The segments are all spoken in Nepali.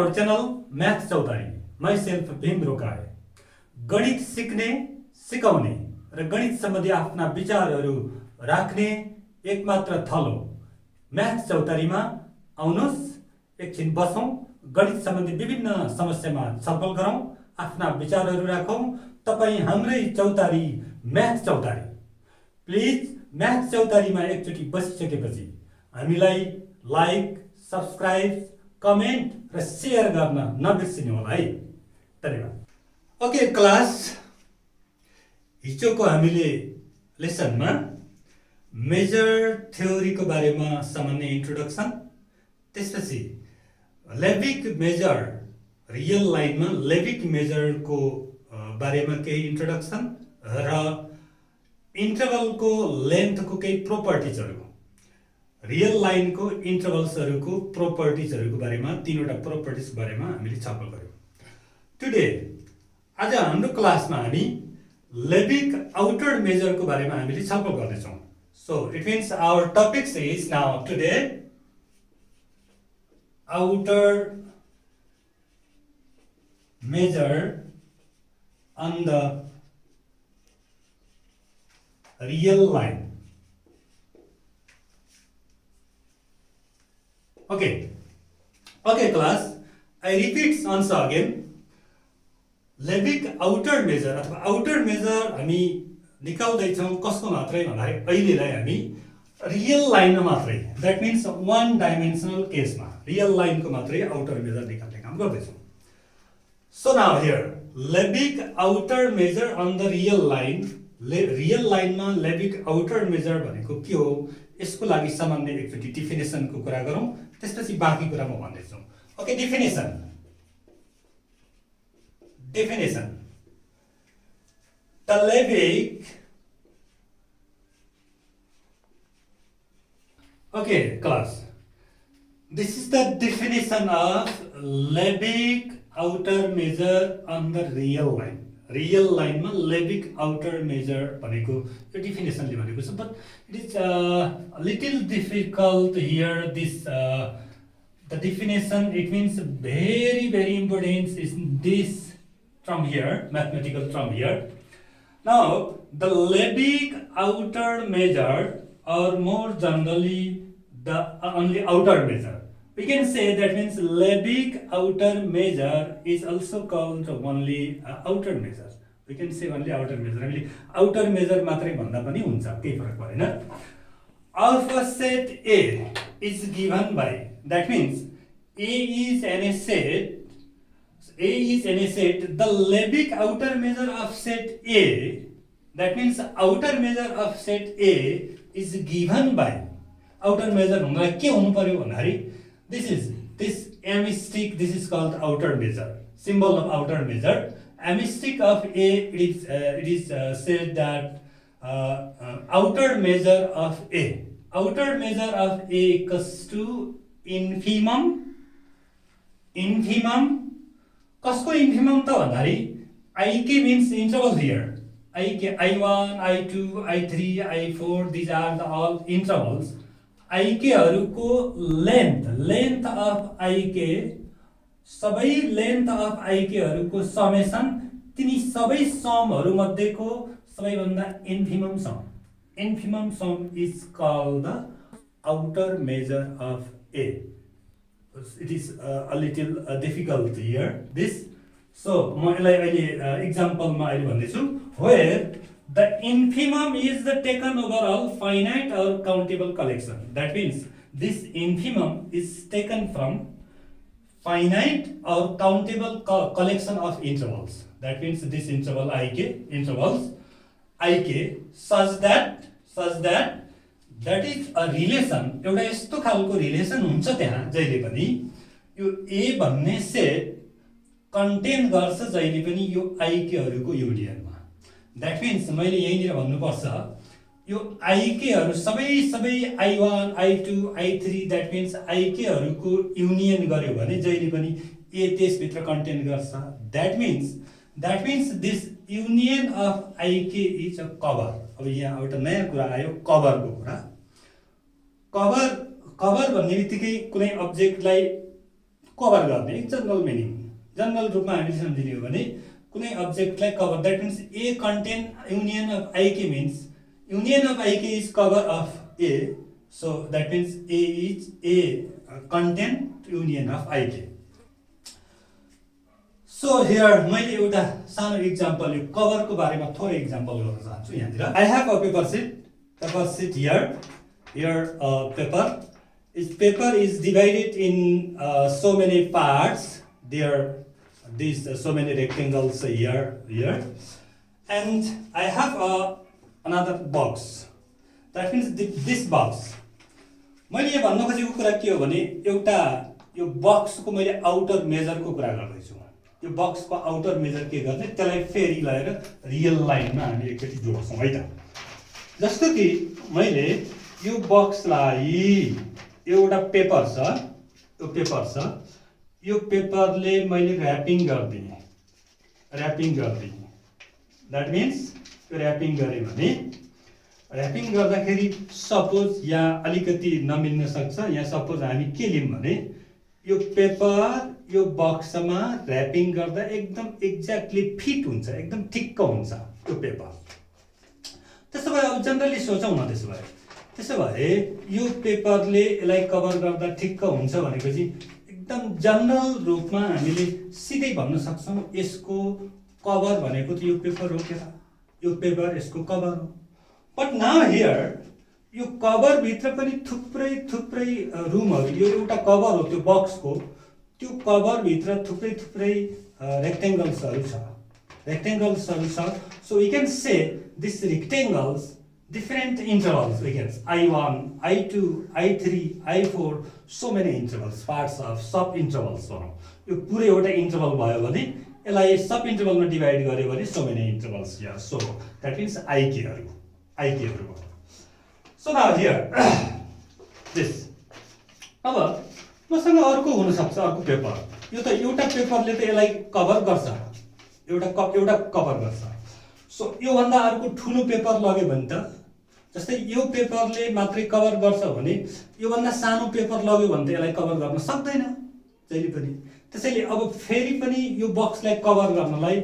our channel Math चौतारी. Myself Bhim Rokai. गणित सिक्ने, सिकाउने र गणित सम्बन्धी आफ्ना विचारहरू राख्ने एकमात्र थलो म्याथ चौतारीमा आउनुहोस्, एकछिन बसौँ, गणित सम्बन्धी विभिन्न समस्यामा छलफल गरौँ, आफ्ना विचारहरू राखौँ. तपाईँ हाम्रै चौतारी म्याथ चौतारी. प्लिज म्याथ चौतारीमा एकचोटि बसिसकेपछि हामीलाई लाइक, सब्सक्राइब, कमेन्ट र सेयर गर्न नबिर्सिनु होला है. धन्यवाद. ओके क्लास, हिजोको हामीले लेसनमा मेजर थ्योरीको बारेमा सामान्य इन्ट्रोडक्सन, त्यसपछि लेभिक मेजर, रियल लाइनमा लेभिक मेजरको बारेमा केही इन्ट्रोडक्सन र इन्टरभलको लेन्थको केही प्रोपर्टिजहरू, रियल लाइनको इन्टरभल्सहरूको प्रोपर्टिजहरूको बारेमा, तीनवटा प्रोपर्टिजको बारेमा हामीले छलफल गर्यौँ. टुडे, आज हाम्रो क्लासमा हामी लेभिक आउटर मेजरको बारेमा हामीले छलफल गर्दैछौँ. So it means our topics is now today outer measure on the real line. Okay class, I repeat once again. Lebesgue outer measure अथवा आउटर मेजर हामी निकाल्दैछौँ कसको मात्रै भन्दाखेरि अहिलेलाई हामी रियल लाइनमा मात्रै, द्याट मिन्स वान डाइमेन्सनल केसमा रियल लाइनको मात्रै आउटर मेजर निकाल्ने काम गर्दैछौँ. So now here, Lebesgue outer measure on the real line, real लाइनमा लेभिक आउटर मेजर भनेको के हो, यसको लागि सामान्य एकचोटि डिफिनेसनको कुरा गरौँ, त्यसपछि बाँकी कुरा म भन्दैछु. Okay, definition. The levic, okay class, this is the definition of levic outer measure on the real line. Real लाइनमा लेभिक आउटर मेजर भनेको यो डिफिनेसनले भनेको छ, but it is little difficult here this the definition. It means very important is this term here, mathematical term here. Now the levic outer measure, or more generally the only outer measure, we can say that means levic outer measure is also called only outer measure. We can say only outer measure. हामीले outer measure मात्रै भन्दा पनि हुन्छ, केही फरक परेन. Alpha set A is given by, that means A is any set, the levic outer measure of set A, that means outer measure of set A is given by, outer measure हुँदा के हुनु पर्यो भन्दाखेरि this M stick, this is called outer measure, symbol of outer measure. M stick of A, it is said that outer measure of A equals to infimum. कसको infimum त भन्दाखेरि IK means interval here. IK, I1, I2, I3, I4, these are the all intervals. IK हरूको length of IK, सबै length of IK हरूको summation, तिनी सबै समहरू मध्येको सबैभन्दा infimum sum. Infimum sum is called the outer measure of A. It is a little difficult here, this. So म यसलाई अहिले एक्जाम्पलमा अहिले भन्दैछु, where the infimum is the taken overall finite or countable collection. That means this infimum is taken from finite or countable collection of intervals. That means this interval intervals IK such that that is a relation. एउटा यस्तो खालको रिलेसन हुन्छ त्यहाँ जहिले पनि यो A भन्ने सेट कन्टेन गर्छ जहिले पनि यो IK हरूको युनियनमा. द्याट मिन्स मैले यहीँनिर भन्नुपर्छ, यो IK हरू सबै I1, I2, I3, that means IK हरूको युनियन गर्यो भने जहिले पनि A त्यसभित्र कन्टेन गर्छ. That means this union of IK is a cover. अब यहाँ एउटा नयाँ कुरा आयो, कभरको कुरा. कभर भन्ने बित्तिकै कुनै अब्जेक्टलाई कभर गर्ने जनरल मिनिङ जनरल रूपमा हामीले सम्झिने हो भने कुनै अब्जेक्टलाई cover that means A contain union of I K means union of I K is cover of A so that means A is A content union of I K so here मैले एउटा सानो इक्जाम्पल यो कभरको बारेमा थोरै इक्जाम्पल गर्न चाहन्छु यहाँनिर I have a paper sheet here paper is divided in so many parts there these so many rectangles here and I have another box that means this box मैले यो भन्न खोजेको कुरा के हो भने एउटा यो बक्सको मैले आउटर मेजरको कुरा गर्दैछु यो बक्सको आउटर मेजर के गर्ने त्यसलाई फेरि लगाएर रियल लाइनमा हामी एकचोटि जोड्छौँ है त जस्तो कि मैले यो बक्सलाई एउटा पेपर छ यो पेपरले मैले र्यापिङ गरिदिएँ द्याट मिन्स यो र्यापिङ गरेँ भने र्यापिङ गर्दाखेरि सपोज यहाँ अलिकति नमिल्न सक्छ यहाँ सपोज हामी के लियौँ भने यो पेपर यो बक्समा र्यापिङ गर्दा एकदम एक्ज्याक्टली फिट हुन्छ एकदम ठिक्क हुन्छ त्यो पेपर त्यसो भए अब जनरली सोचौँ न त्यसो भए यो पेपरले यसलाई कभर गर्दा ठिक्क हुन्छ भनेपछि एकदम जनरल रूपमा हामीले सिधै भन्न सक्छौँ यसको कभर भनेको त यो पेपर हो क्या यो पेपर यसको कभर हो बट नाउ हियर यो कभर भित्र पनि थुप्रै रुमहरु यो एउटा कभर हो त्यो बक्सको त्यो कभर भित्र थुप्रै रेक्टेंगल्सहरु छ so we can say this rectangles different intervals we can I1 I2 I3 I4 so many intervals parts of sub intervals यो पुरै एउटा इन्टरभल भयो भने यसलाई सब इन्टरभलमा डिवाइड गर्यो भने so many intervals here so that means IK हरु so now here this अब मसँग अर्को हुन सक्छ अर्को पेपर यो त एउटा पेपरले त यसलाई कभर गर्छ एउटा कभर गर्छ सो यो भन्दा अर्को ठुलो पेपर लग्यो भने त जस्तै यो पेपरले मात्रै कभर गर्छ भने यो भन्दा सानो पेपर लग्यो भने त यसलाई कभर गर्न सक्दैन जहिले पनि त्यसैले अब फेरि पनि यो बक्सलाई कभर गर्नलाई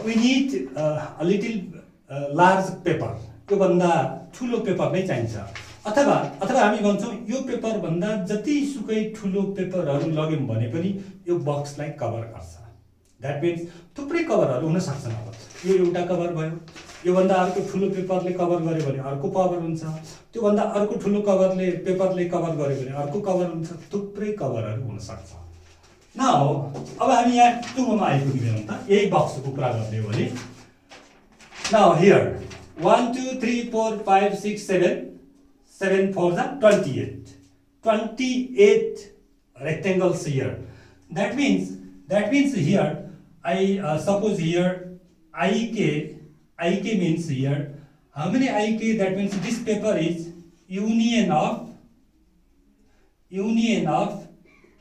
we need a little large paper यो भन्दा ठुलो पेपर नै चाहिन्छ अथवा हामी भन्छौं यो पेपर भन्दा जति सुकै ठुलो पेपरहरु लग्यौं भने पनि यो बक्सलाई कभर गर्छ दैट मीन्स थुप्रै कभरहरु हुन सक्छन् अब यो एउटा कभर भयो यो भन्दा अर्को ठुलो पेपरले कभर गर्यो भने अर्को कभर हुन्छ त्यो भन्दा अर्को ठुलो पेपरले कभर गर्यो भने अर्को कभर हुन्छ थुप्रै कभरहरु हुन सक्छ नाउ अब हामी यहाँ टुमा आइपुग्यौं त यही बक्सको कुरा गर्ने हो भने now here 1 2 3 4 5 6 7 for the 28 rectangles here that means here I suppose here IK means here how many IK that means this paper is union of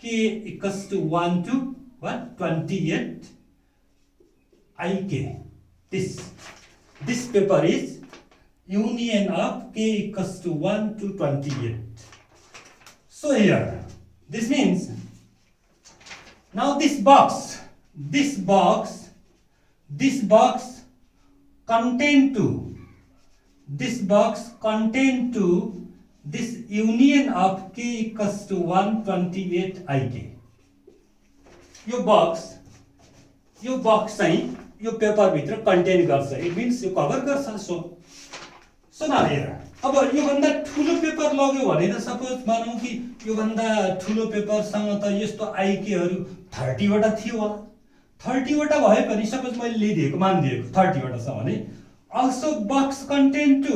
K equals to 1 to what 28 IK this paper is union of K equals to 1 to 28 so here this means now this box contain to this union of K equals to 128 IK यो बक्स चाहिँ यो पेपर भित्र कन्टेन गर्छ इट मिन्स यो कभर गर्छ सो नाउ हियर अब यो भन्दा ठुलो पेपर लग्यो भने त सपोज मानौं कि यो भन्दा ठुलो पेपरसँग त यस्तो आइकेहरु 30 वटा थियो होला 30 वटा भए पनि सपोज मैले लिदिएको मान्दिएको 30 वटा छ भने also box contain to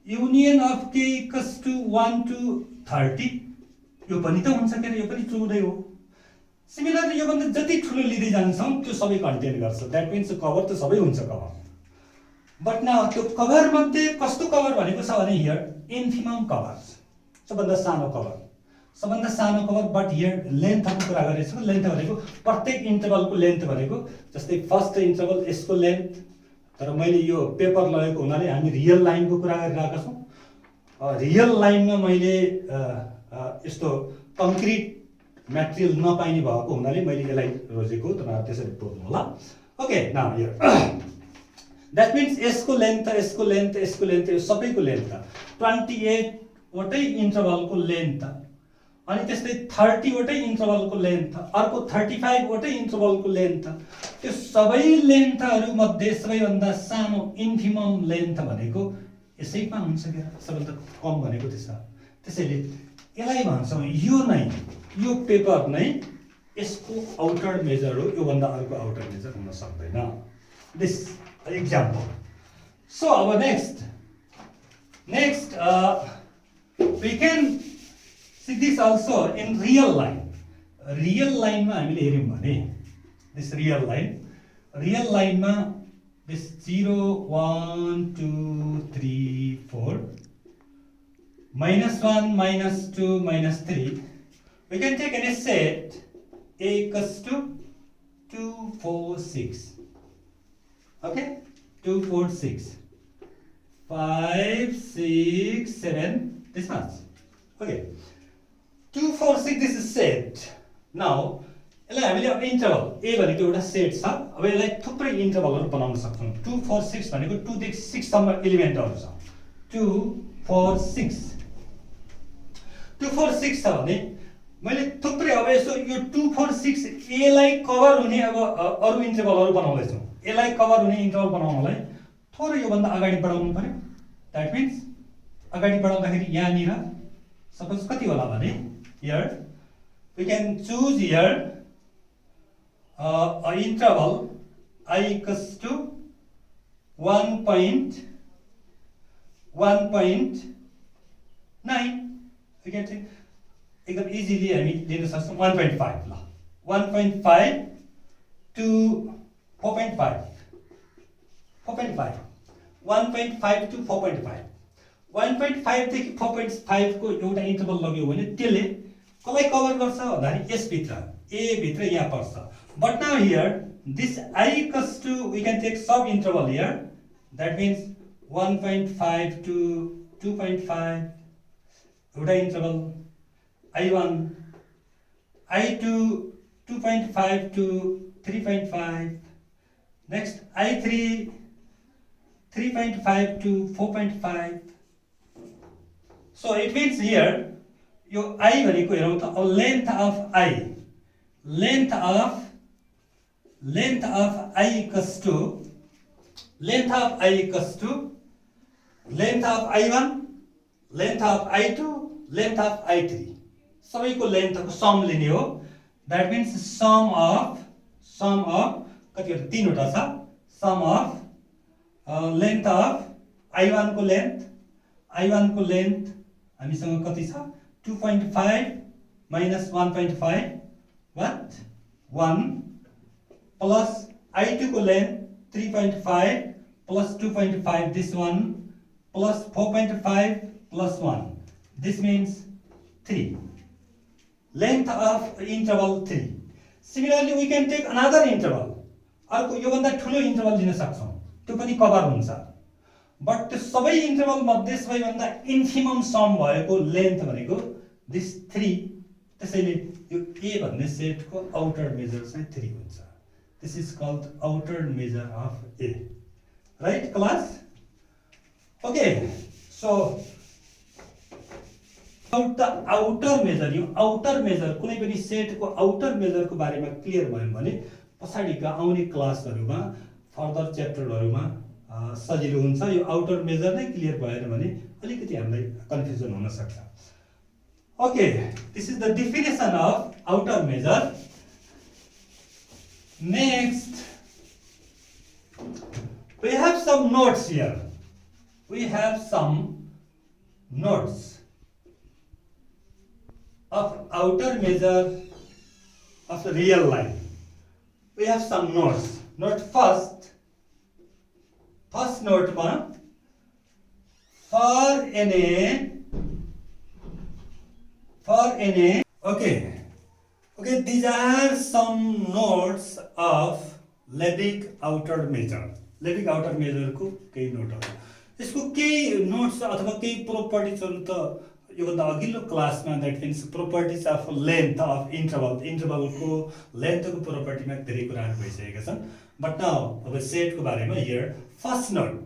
union of K equals to 1 to 30 यो पनि त हुन्छ के यो पनि ट्रु नै हो सिमिलरली यो भन्दा जति ठुलो लिदै जान्छौं त्यो सबै कन्टेन गर्छ दैट मिन्स कभर त सबै हुन्छ कभर बट नाउ त्यो कभर मध्ये कस्तो कभर भनेको छ भने हियर इन्फिमम कभर सबभन्दा सानो कभर बट हियर लेन्थको कुरा गरेको लेन्थ भनेको प्रत्येक इन्टरभलको लेन्थ भनेको जस्तै फर्स्ट इन्टरभल यसको लेन्थ तर मैले यो पेपर लगेको हुनाले हामी रियल लाइनको कुरा गरिरहेका छौं रियल लाइनमा मैले यस्तो कन्क्रिट म्याटेरियल नपाइने भएको हुनाले मैले यसलाई रोजेको, तपाईहरु त्यसरी बुझ्नु होला। Okay, now here that means यसको लेन्थ यो सबैको लेन्थ 28 वटै इन्टरभलको लेन्थ, अनि त्यस्तै 30 वटै इन्टरभलको लेन्थ, अर्को 35 वटै इन्टरभलको लेन्थ। त्यो सबै लेन्थहरू मध्ये सबैभन्दा सानो इन्फिमम लेन्थ भनेको यसैमा हुन्छ के, सबैभन्दा कम भनेको त्यसमा। त्यसैले यसलाई भन्छौँ यो पेपर नै यसको आउटर मेजर हो, योभन्दा अर्को आउटर मेजर हुन सक्दैन। This example. So our next we can see this also in real line. Real line मा हामीले हेर्यौं भने this real line मा this 0 1 2 3 4 -1 -2 -3, we can take any set a equals to 2 4 6. Okay, 2 4 6 5 6 7, this much. Okay, 2 4 6, this is set. Now यसलाई हामीले अब इन्टरभल a भनेको एउटा सेट छ। अब यसलाई थुप्रै इन्टरभलहरु बनाउन सक्छौं। 2 4 6 भनेको 2 देखि 6 सम्म एलिमेन्टहरु छ। 2 4 6 छ भने मैले थुप्रै, अब यसो यो 2 4 6 a लाई कभर हुने अब अरु इन्टरभलहरु बनाउँदै छौं। यसलाई कभर हुने इन्टरभल बनाउनलाई थोरै यो भन्दा अगाडि बढाउनु पर्यो। दैट मिन्स अगाडि बढाउँदाखेरि यहाँनिर सपोज कति होला भने here we can choose here a interval I equals to 1.9. We can take एकदम इजिली हामी लिन सक्छौं 1.5 ल 1.5 to 4.5 1.5 to 4.5 1.5 देखि 4.5 को एउटा इन्टरभल लग्यो भने त्यसले कसलाई कभर गर्छ भन्दाखेरि यस भित्र a भित्र यहाँ पर्छ। But now here this I equals to, we can take sub interval here, that means 1.5 to 2.5 एउटा interval, I1 I2 2.5 to 3.5, next I3 3.5 to 4.5. So it means here यो I भनेको हेरौँ त, length of I equals to length of I1, length of I2, length of I3, सबैको लेन्थको सम लिने हो। दैट मिन्स सम अफ कतिवटा तीनवटा छ, some of length of I1 को लेन्थ हामीसँग कति छ 2.5 minus 1.5 what 1 plus I2 को length 3.5 plus 2.5 this one plus 4.5 plus 1, this means 3, length of interval 3. Similarly we can take another interval, अर्को यो भन्दा ठुलो इन्टरभल लिन सक्छौं, त्यो पनि कभर हुन्छ। बट त्यो सबै इन्टरभल मध्ये सबैभन्दा इन्फिमम सम भएको लेन्थ भनेको दिस 3। त्यसैले यो a भन्ने सेटको आउटर मेजर चाहिँ 3 हुन्छ। This is called outer measure of a, right class? Okay, so the outer measure, यो आउटर मेजर कुनै पनि सेटको आउटर मेजरको बारेमा क्लियर भयो भने पछाडिका आउने क्लासहरुमा फर्दर च्याप्टरहरुमा सजिलो हुन्छ। यो आउटर मेजर नै क्लियर भएन भने अलिकति हामीलाई कन्फ्युजन हुन सक्छ। Okay, this is the definition of outer measure. Next we have some notes here. We have some notes of outer measure of the real line. We have some notes. Note first note one, for NA okay, these are some notes of Lebesgue outer measure. Lebesgue outer measure को केही नोटहरु, यसको केही नोट्स अथवा केही प्रोपर्टिजहरु त योभन्दा अघिल्लो क्लासमा that means properties of length of इन्टरभलको लेन्थको प्रोपर्टीमा धेरै कुराहरू भइसकेका छन् बट नाउ अब सेटको बारेमा here first note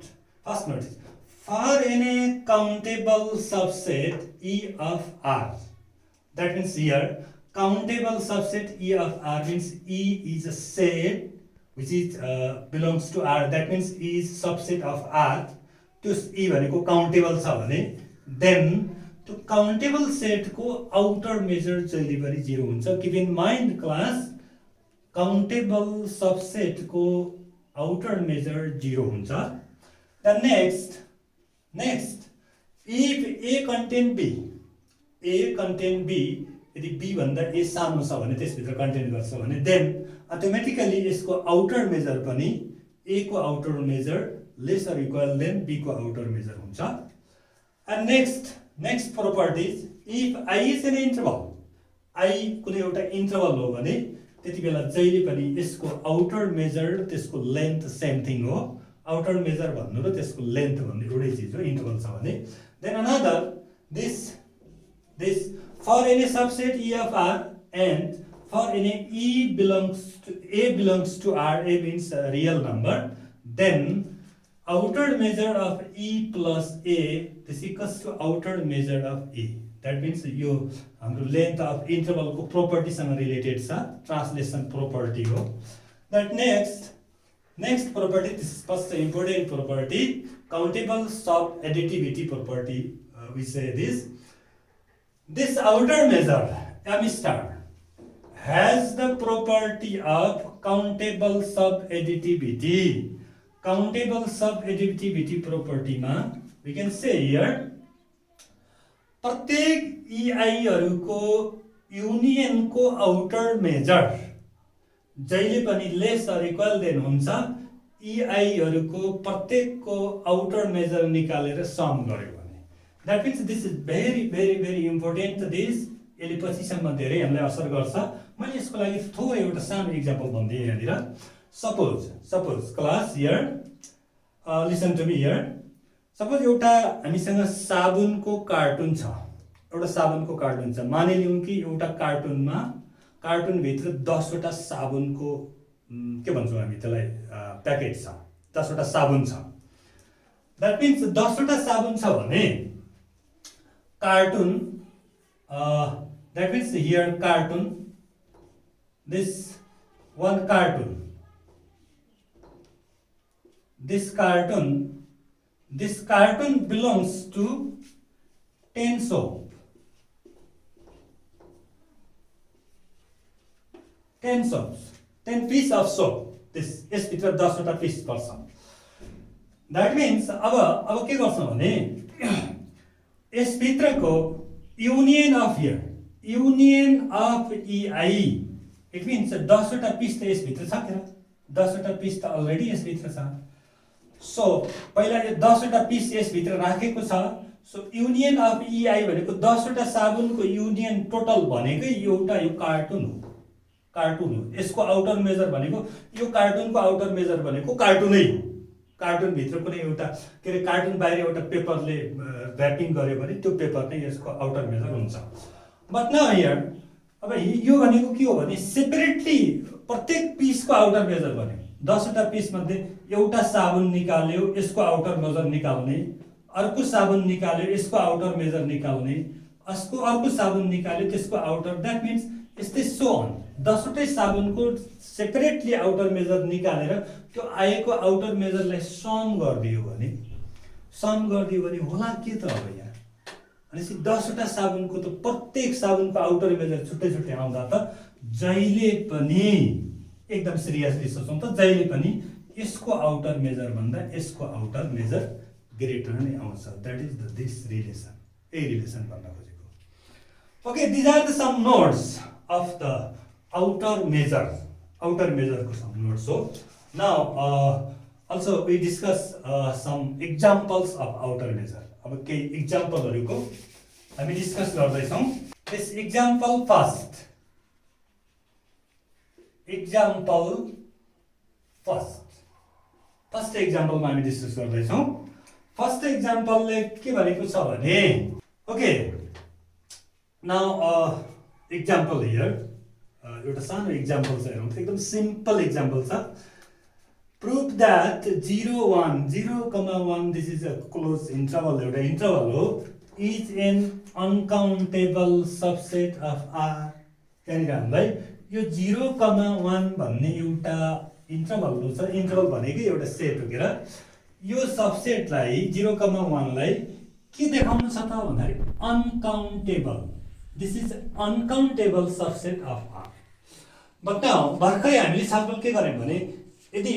for any countable subset E of R, that means here countable subset E of R means E is a set which is belongs to R, that means E is subset of R. त्यो E भनेको काउन्टेबल छ भने देन त्यो काउन्टेबल सेटको आउटर मेजर जहिले पनि 0 हुन्छ. Keep in mind class, countable सबसेटको आउटर मेजर 0 हुन्छ. The next if A contain B, A contain B, यदि B भन्दा A सानो छ भने त्यसभित्र कन्टेन गर्छ भने देन अटोमेटिकली यसको आउटर मेजर पनि A को outer measure less or equal than B को आउटर मेजर हुन्छ. And next properties, if I is an interval, I कुनै एउटा इन्टरभल हो भने त्यति बेला जहिले पनि यसको आउटर मेजर त्यसको लेन्थ सेम थिङ हो. आउटर मेजर भन्नु र त्यसको लेन्थ भन्नु एउटै चिज हो इन्टरभल छ भने. Then another this for any subset E of R and for any A belongs to R, A means a real number, then outer measure of E plus A is equals to outer measure of A. That means यो हाम्रो length of interval को property सँग related छ, translation property हो. That next property, this is first important property, countable sub additivity property. We say this outer measure M star has the property of countable sub additivity. Countable sub additivity property मा we can say here प्रत्येक EI हरुको युनियन को आउटर मेजर जहिले पनि लेस अर इक्वल देन हुन्छ EI हरुको प्रत्येकको आउटर मेजर निकालेर सम गर्यो भने. That means this is very important. This यसले पछिसम्म धेरै हामीलाई असर गर्छ. मैले यसको लागि थोरै एउटा सानो एक्जाम्पल भन्दिए यहाँनिर. Suppose class here listen to me here. Suppose एउटा हामीसँग साबुनको कार्टुन छ. एउटा साबुनको कार्टुन छ. मानिलिउँ कि एउटा कार्टुन भित्र 10 वटा साबुनको के भन्छौँ हामी त्यसलाई प्याकेट छ. 10 वटा साबुन छ. द्याट मिन्स 10 वटा साबुन छ भने cartoon, that means here cartoon, this cartoon belongs to 10 soap. 10 soaps, 10 piece of soap. This is भित्र 10 वटा piece पर्छ. That means अब के गर्छ भने यस भित्रको union of EI, it means 10 वटा पिस त यस भित्र छ के 10 वटा पिस त अलरेडी यस भित्र छ. सो पहिला यो 10 वटा पिस यस भित्र राखेको छ. सो युनियन अफ EI भनेको 10 वटा साबुनको युनियन टोटल भनेकै एउटा यो कार्टुन हो. यसको आउटर मेजर भनेको यो कार्टुनको आउटर मेजर भनेको कार्टुनै हो. कार्टुन भित्र कुनै एउटा के रे कार्टुन बाहिर एउटा पेपरले र्यापिङ गर्यो भने त्यो पेपर नै यसको आउटर मेजर हुन्छ. बट नाउ हियर अब यो भनेको के हो भने सेपरेटली प्रत्येक पिसको आउटर मेजर भन्यो. 10 वटा पिस मध्ये एउटा साबुन निकाल्यो यसको आउटर मेजर निकाल्ने, अर्को साबुन निकाल्यो यसको आउटर मेजर निकाल्ने, अर्को साबुन निकाल्यो त्यसको आउटर. द्याट मिन्स यस्तै सो अन 10 वटै साबुनको सेपरेटली आउटर मेजर निकालेर त्यो आएको आउटर मेजरलाई सम गरिदियो भने होला के त अब यहाँ. अनि 10 वटा साबुनको त प्रत्येक साबुनको आउटर मेजर छुट्टै आउँदा त जहिले पनि एकदम सिरियसली सोचौँ त जहिले पनि यसको आउटर मेजर भन्दा यसको आउटर मेजर ग्रेटर नै आउँछ. That is this relation. A relation भन्न खोजेको. Okay, these are the some notes of the outer measure को some notes. So now also we discuss some examples of outer measure. अब के example हरुको हामी डिस्कस गर्दै छौं. This example first example मा हामी डिस्कस गर्दै छौं. फर्स्ट एक्जाम्पलले के भनेको छ भने ओके Now example here, एउटा सानो एक्जाम्पल छ हेरौँ, एकदम सिम्पल एक्जाम्पल छ. Prove that 0 1 0, 1 this is a closed interval, एउटा इन्टरभल हो, is an uncountable subset of R. त्यहाँनिर हामीलाई यो 0, 1 भन्ने एउटा इन्टरभल छ. इन्टरभल भनेकै एउटा सेट हो के र. यो सबसेटलाई 0, 1 लाई के देखाउनु छ त भन्दाखेरि uncountable. This is uncountable subset of R. But now भर्खरै हामीले छलफल के गर्यौं भने यदि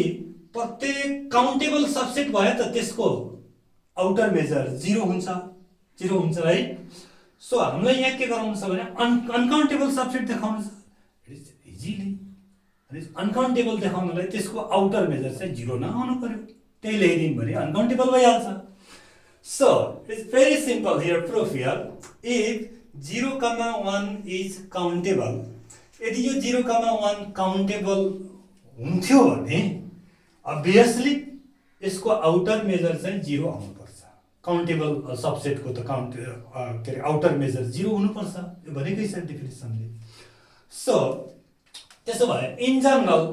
प्रत्येक काउन्टेबल सबसेट भयो त त्यसको आउटर मेजर 0 हुन्छ राइट. सो हामीलाई यहाँ के गराउनु छ भने अनकाउन्टेबल सबसेट देखाउनु छ. इट इज इजिली अनकाउन्टेबल देखाउनलाई त्यसको आउटर मेजर चाहिँ 0 नहुनु पर्यो. त्यही लेखिदिनु भने अनकाउन्टेबल भइहाल्छ. So it's very simple here. Proof here. If 0, 1 is countable, यदि यो 0, 1 काउन्टेबल हुन्थ्यो भने अभियसली यसको आउटर मेजर चाहिँ 0 आउनुपर्छ. काउन्टेबल सबसेटको त के अरे आउटर मेजर 0 हुनुपर्छ. यो भनेकै छ डेफिनेसनले. सो त्यसो भए in general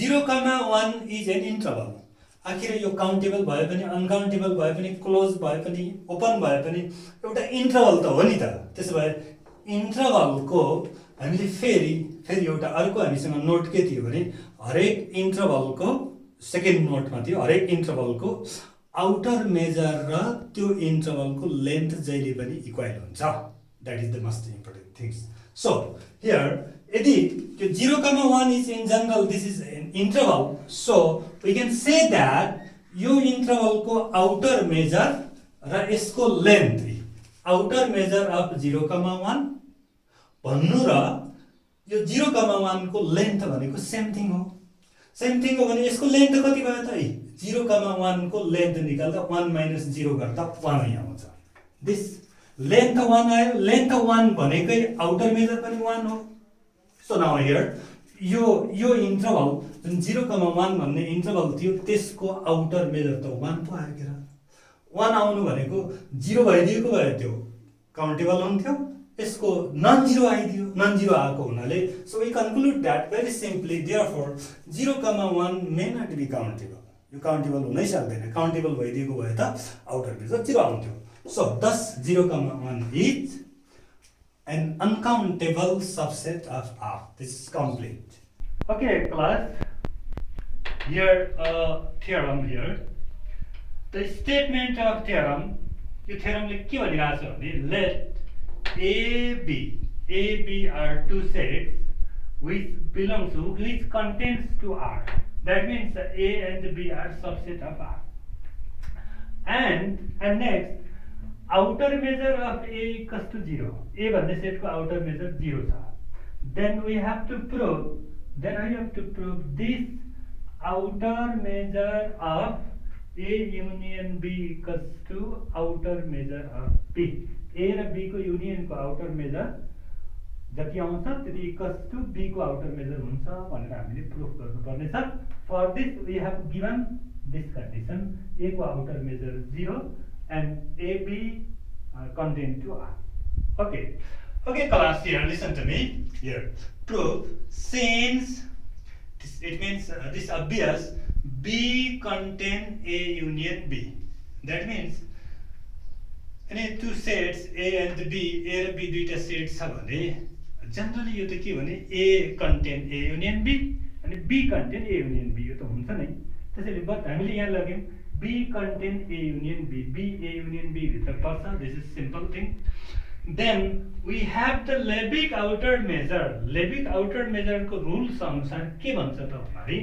0, 1 is an interval. आखिर यो काउन्टेबल भए पनि अनकाउन्टेबल भए पनि क्लोज भए पनि ओपन भए पनि एउटा इन्टरभल त हो नि त. त्यसो भए इन्टरभलको हामीले फेरि एउटा अर्को हामीसँग नोट के थियो भने हरेक इन्टरभलको सेकेन्ड नोटमा थियो हरेक इन्टरभलको आउटर मेजर र त्यो इन्टरभलको लेन्थ जहिले पनि इक्वल हुन्छ. That is the most important things. So here यदि त्यो 0, 1 is in general this is an interval. So we can say that यो इन्टरभलको आउटर मेजर र यसको लेन्थ आउटर मेजर अफ 0, 1 भन्नु र यो 0, 1 को लेन्थ भनेको सेम थिङ हो. सेम थिङ हो भने यसको लेन्थ कति भयो त? 0, 1 को लेन्थ निकाल्दा 1 - 0 गर्दा 1 नै आउँछ. दिस लेन्थ 1 आयो. लेन्थ 1 भनेकै आउटर मेजर पनि 1 हो. सो नाउ हियर यो इन्टरभल जुन 0, 1 भन्ने इन्टरभल थियो त्यसको आउटर मेजर त 1 पो आयो के र. 1 आउनु भनेको 0 भइदिएको भए त्यो काउन्टेबल हुन्थ्यो. यसको नन 0 आइदियो. नन 0 आएको हुनाले so we conclude that very simply therefore 0, 1 may not be countable. यो काउन्टेबल हुनै सक्दैन. काउन्टेबल भइदिएको भए त आउटर मेजर 0 आउँथ्यो. सो दस 0, 1 is an uncountable subset of R. This is complete. Okay, class. Here, theorem here. The statement of theorem. यो theorem ले के भनिरहेछ भने let A, B are two sets which belong to which contains to R. That means A and B are subset of R. And next. Outer measure of A equals to 0. A भन्ने सेटको outer measure 0 छ. Then we have to prove. Then I have to prove this outer measure of A union B equals to outer measure of B. A र B को union को outer measure जति आउँछ त्यति equals to B को outer measure हुन्छ भनेर हामीले प्रुफ गर्नुपर्ने छ. For this we have given this condition. A को outer measure 0 and AB contained to R. Okay, class. Here, listen to me. Here, prove since it means this obvious B contain A union B. That means any two sets A and B, A र B दुईटा सेट छ भने जनरली यो त के भने A contain A union B अनि B contain A union B. यो त हुन्छ नै. त्यसैले बट हामीले यहाँ लाग्यौं B contain A union B. B A union B भित्र पर्छ. This is simple thing. Then we have the Lebesgue outer measure. Lebesgue outer measure को रुल्स अनुसार के भन्छ त भन्दाखेरि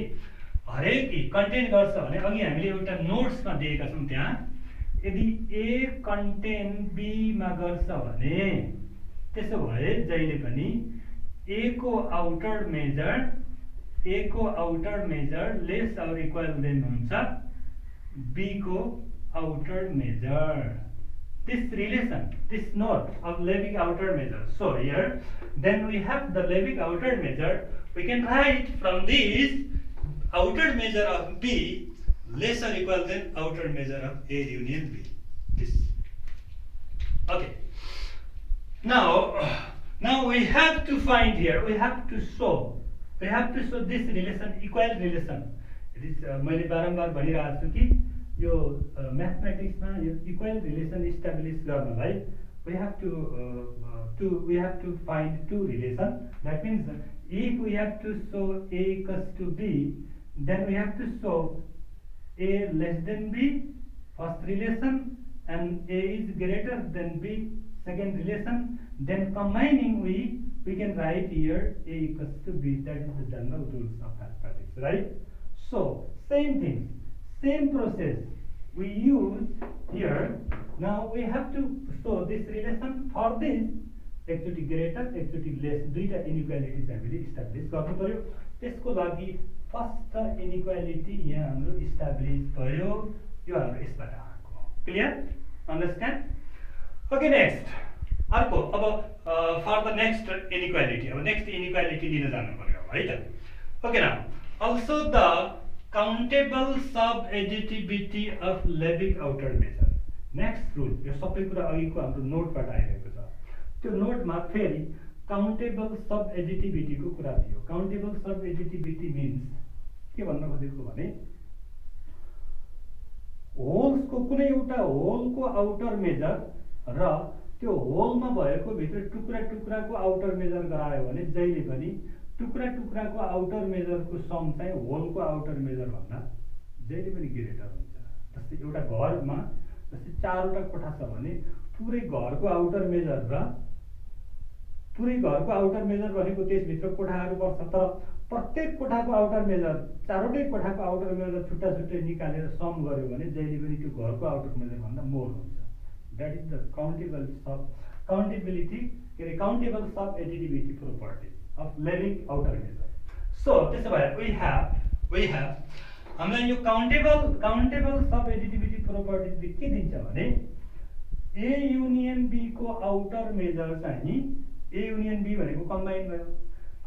हरेक कन्टेन गर्छ भने अघि हामीले एउटा नोट्स मा दिएका छौं. त्यहाँ यदि A कन्टेन B मा गर्छ भने त्यसो भए जहिले पनि A को आउटर मेजर लेस और इक्वल देन हुन्छ B को outer measure. This relation, this note of Lebesgue outer measure. So here, then we have the Lebesgue outer measure. We can write from this outer measure of B less or equal than outer measure of A union B. This. Okay. Now Now we have to find here, we have to show this relation, equal relation. It is मैले बारम्बार भनिरहेको छु कि यो म्याथमेटिक्समा यो इक्वल रिलेसन इस्टाब्लिस गर्नलाई we have to find two relation. That means if we have to show A equals to B, then we have to show A less than B, first relation, and A is greater than B, second relation. Then combining we can write here A equals to B. That is the general rules of mathematics, right? So same thing, same process we use here. Now we have to show this relation for this एकचोटि ग्रेटर एकचोटि लेस दुईटा इनइक्वालिटीज हामीले इस्टाब्लिस गर्नु पर्यो। त्यसको लागि फर्स्ट इनइक्वालिटी यहाँ हाम्रो इस्टाब्लिस भयो, यो हाम्रो यसबाट आएको। Clear, understand? ओके, नेक्स्ट अर्को अब फर द नेक्स्ट इनइक्वालिटी, अब नेक्स्ट इनइक्वालिटी लिन जानु पर्यो है त। Okay, now also the countable subadditivity of Lebesgue outer measure. Next rule, यो सबै कुरा अघिको हाम्रो नोटबाट आइरहेको छ। त्यो नोटमा फेरि काउन्टेबल सब एडिटिभिटीको कुरा थियो। काउन्टेबल सब एडिटिभिटी मिन्स के भन्न खोजेको भने होल्सको कुनै एउटा होलको आउटर मेजर र त्यो होलमा भएको भित्र टुक्रा टुक्राको आउटर मेजर गरायो भने जहिले पनि टुक्रा टुक्राको आउटर मेजरको सम चाहिँ होलको आउटर मेजर भन्दा जहिले पनि ग्रेटर हुन्छ। जस्तै एउटा घरमा जस्तै 4वटा कोठा छ भने पुरै घरको आउटर मेजर र पुरै घरको आउटर मेजर भनेको त्यसभित्र कोठाहरू पर्छ, तर प्रत्येक कोठाको आउटर मेजर 4वटै कोठाको आउटर मेजर छुट्टा छुट्टै निकालेर सम गर्यो भने जहिले पनि त्यो घरको आउटर मेजर भन्दा मोर हुन्छ। द्याट इज द काउन्टेबिलिटी के अरे countable subadditivity property of Lebesgue outer measure. So त्यसो भए वी हेभ हामीलाई यो काउन्टेबल सब एडिटिभिटी प्रोपर्टीले के दिन्छ भने ए युनियन बी को आउटर मेजर चाहिँ ए युनियन बी भनेको कम्बाइन भयो।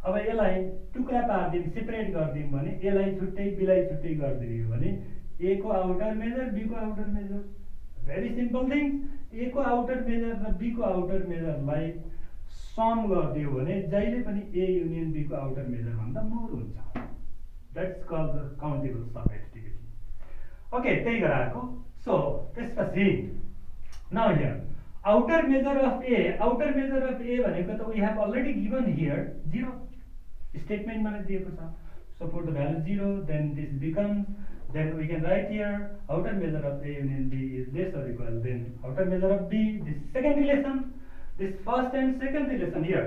अब यसलाई टुक्रा पार्दिम, सेपरेट गर्दिम भने एलाई छुट्टै बीलाई छुट्टै गरिदियो भने ए को आउटर मेजर बी को outer measure. Very simple thing, A को आउटर मेजर र बी को आउटर मेजरलाई सम गरिदियो भने जहिले पनि ए युनियन बी को आउटर मेजर भन्दा मोर हुन्छ। That's called the countable subadditivity. Okay, त्यही गराएको। सो त्यसपछि now here outer measure of A भनेको त we have already given here 0 statement मा दिएको छ। So put the value 0, then this becomes, then we can write here outer measure of A union B is less or equal than outer measure of B, this second relation, this first and second relation here,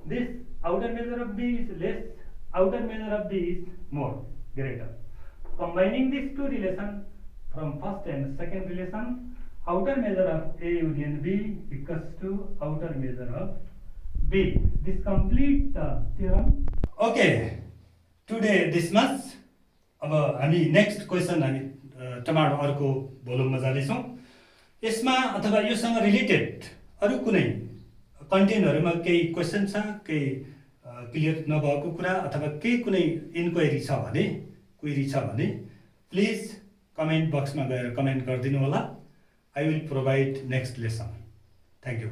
this outer measure of B is less, outer measure of B is more, greater. Combining these two relations from first and second relation, outer measure of A union B equals to outer measure of B. This complete the theorem. Okay, today this much. अब हामी नेक्स्ट क्वेसन हामी टमाटो अर्को भोल्युममा जाँदैछौँ। यसमा अथवा योसँग रिलेटेड अरू कुनै कन्टेन्टहरूमा केही क्वेसन छ, केही क्लियर नभएको कुरा अथवा केही कुनै इन्क्वायरी छ भने, क्वेरी छ भने प्लिज कमेन्ट बक्समा गएर कमेन्ट गरिदिनु होला। I will provide next lesson. Thank you.